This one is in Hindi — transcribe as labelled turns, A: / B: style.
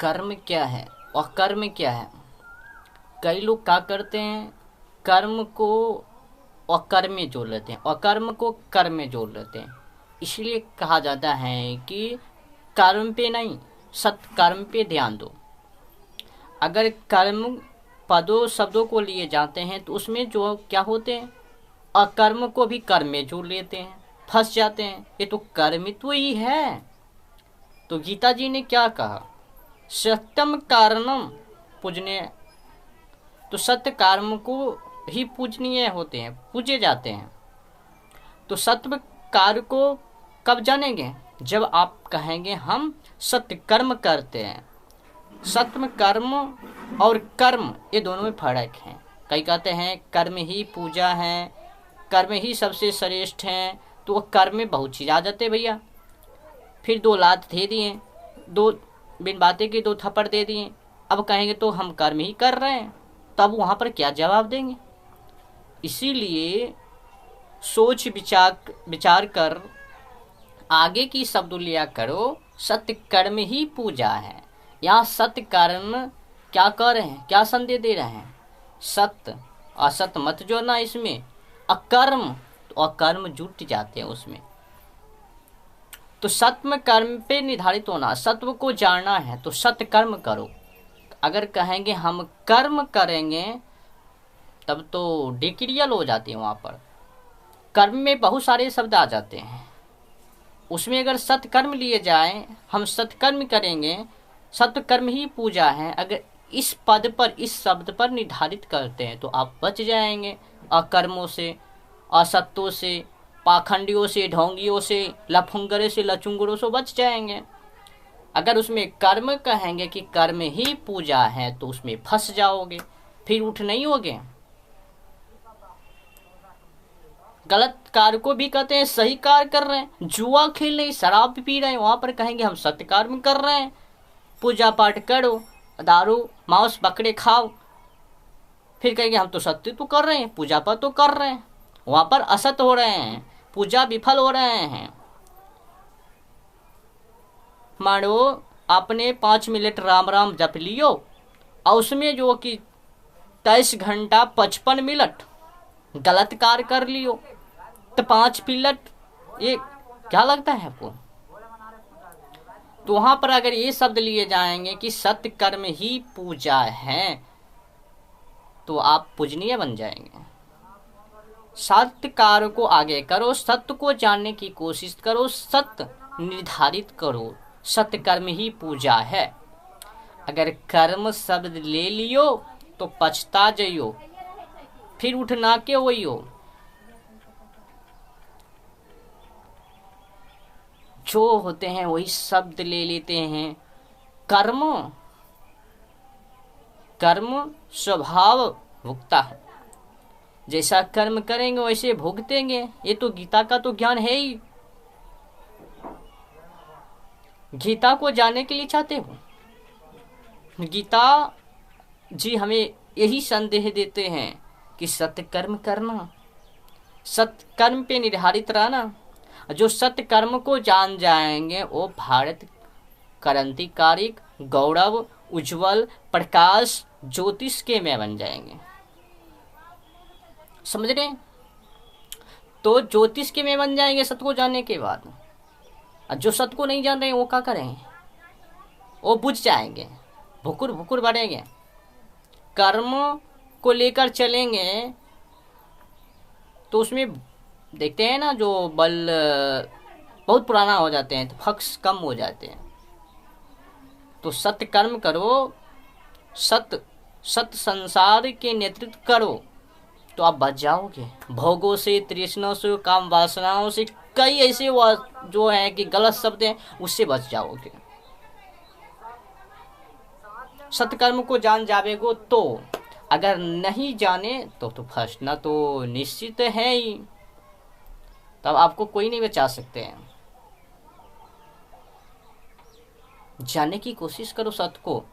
A: कर्म क्या है और कर्म क्या है। कई लोग क्या करते हैं, कर्म को अकर्म में जोड़ लेते हैं और कर्म को कर्म में जोड़ लेते हैं। इसलिए कहा जाता है कि कर्म पे नहीं, सत्कर्म पे ध्यान दो। अगर कर्म पदों शब्दों को लिए जाते हैं तो उसमें जो क्या होते हैं, अकर्म को भी कर्म में जोड़ लेते हैं, फंस जाते हैं। ये तो कर्मित्व ही है। तो गीता जी ने क्या कहा, सत्यम कारणम पूजनीय। तो सत्य कर्म को ही पूजनीय होते हैं, पूजे जाते हैं। तो सत्य कार्य को कब जानेंगे, जब आप कहेंगे हम सत्य कर्म करते हैं। सत्य कर्म और कर्म ये दोनों में फर्क है। कई कहते हैं कर्म ही पूजा है, कर्म ही सबसे श्रेष्ठ है। तो वो कर्म में बहुत चीज आ जाते भैया। फिर दो लात दे दिए, दो बिन बातें के दो थप्पड़ दे दिए। अब कहेंगे तो हम कर्म ही कर रहे हैं, तब वहां पर क्या जवाब देंगे। इसीलिए सोच विचार कर आगे की शब्द लिया करो। सत्य कर्म ही पूजा है। यहाँ सत्य कर्म क्या कर रहे हैं, क्या संदेश दे रहे हैं, सत्य असत्य मत जोड़ना इसमें। अकर्म तो अकर्म जुट जाते हैं उसमें। तो सत्य कर्म पे निर्धारित होना, सत्व को जानना है तो सत्य कर्म करो। अगर कहेंगे हम कर्म करेंगे तब तो डिक्रियल हो जाती है। वहां पर कर्म में बहुत सारे शब्द आ जाते हैं। उसमें अगर सत्कर्म लिए जाए, हम सत्कर्म करेंगे, सत्कर्म ही पूजा है, अगर इस पद पर इस शब्द पर निर्धारित करते हैं तो आप बच जाएंगे अकर्मों से, असत्यों से, पाखंडियों से, ढोंगियों से, लफुंगरे से, लचुंगरों से बच जाएंगे। अगर उसमें कर्म कहेंगे कि कर्म ही पूजा है तो उसमें फंस जाओगे, फिर उठ नहीं होगे। गलत कार्य को भी कहते हैं सही कार्य कर रहे हैं। जुआ खेल रहे, शराब पी रहे हैं, वहां पर कहेंगे हम सत्य कर्म कर रहे हैं। पूजा पाठ करो, दारू मांस बकरे खाओ, फिर कहेंगे हम तो सत्य तो कर रहे हैं, पूजा पाठ तो कर रहे हैं। वहां पर असत हो रहे हैं, पूजा विफल हो रहे हैं। मानो आपने 5 मिनट राम राम जप लियो और उसमें जो कि 23 घंटा 55 मिनट गलत कार्य कर लियो, तो 5 मिनट ये क्या लगता है आपको। तो वहां पर अगर ये शब्द लिए जाएंगे कि सत्य कर्म ही पूजा है तो आप पूजनीय बन जाएंगे। सत्य कार्य को आगे करो, सत्य को जानने की कोशिश करो, सत्य निर्धारित करो, सत्य कर्म ही पूजा है। अगर कर्म शब्द ले लियो तो पछता जइयो, फिर उठना के वही। जो होते हैं वही शब्द ले लेते हैं। कर्म कर्म स्वभाव भुगता है, जैसा कर्म करेंगे वैसे भुगतेंगे। ये तो गीता का तो ज्ञान है ही। गीता को जानने के लिए चाहते हो, गीता जी हमें यही संदेश देते हैं कि सत्य कर्म करना, सत्य कर्म पे निर्धारित रहना। जो सत्य कर्म को जान जाएंगे वो भारत क्रांतिकारी, गौरव, उज्जवल, प्रकाश, ज्योतिष के में बन जाएंगे। समझ रहे हैं। तो ज्योतिष के में बन जाएंगे सत्य को जानने के बाद। जो सत्य को नहीं जान रहे वो क्या करेंगे, वो बुझ जाएंगे, भुकुर भुकुर बढ़ेंगे। कर्म को लेकर चलेंगे तो उसमें देखते हैं ना, जो बल बहुत पुराना हो जाते हैं तो फक्स कम हो जाते हैं। तो सत्य कर्म करो, सत्य संसार के नेतृत्व करो तो आप बच जाओगे भोगों से, तृष्णा से, काम वासनाओं से, कई ऐसे जो है कि गलत शब्द हैं उससे बच जाओगे। सत्कर्म को जान जावेगो तो, अगर नहीं जाने तो फंसना तो निश्चित है ही। तब आपको कोई नहीं बचा सकते हैं। जानने की कोशिश करो सत्य को।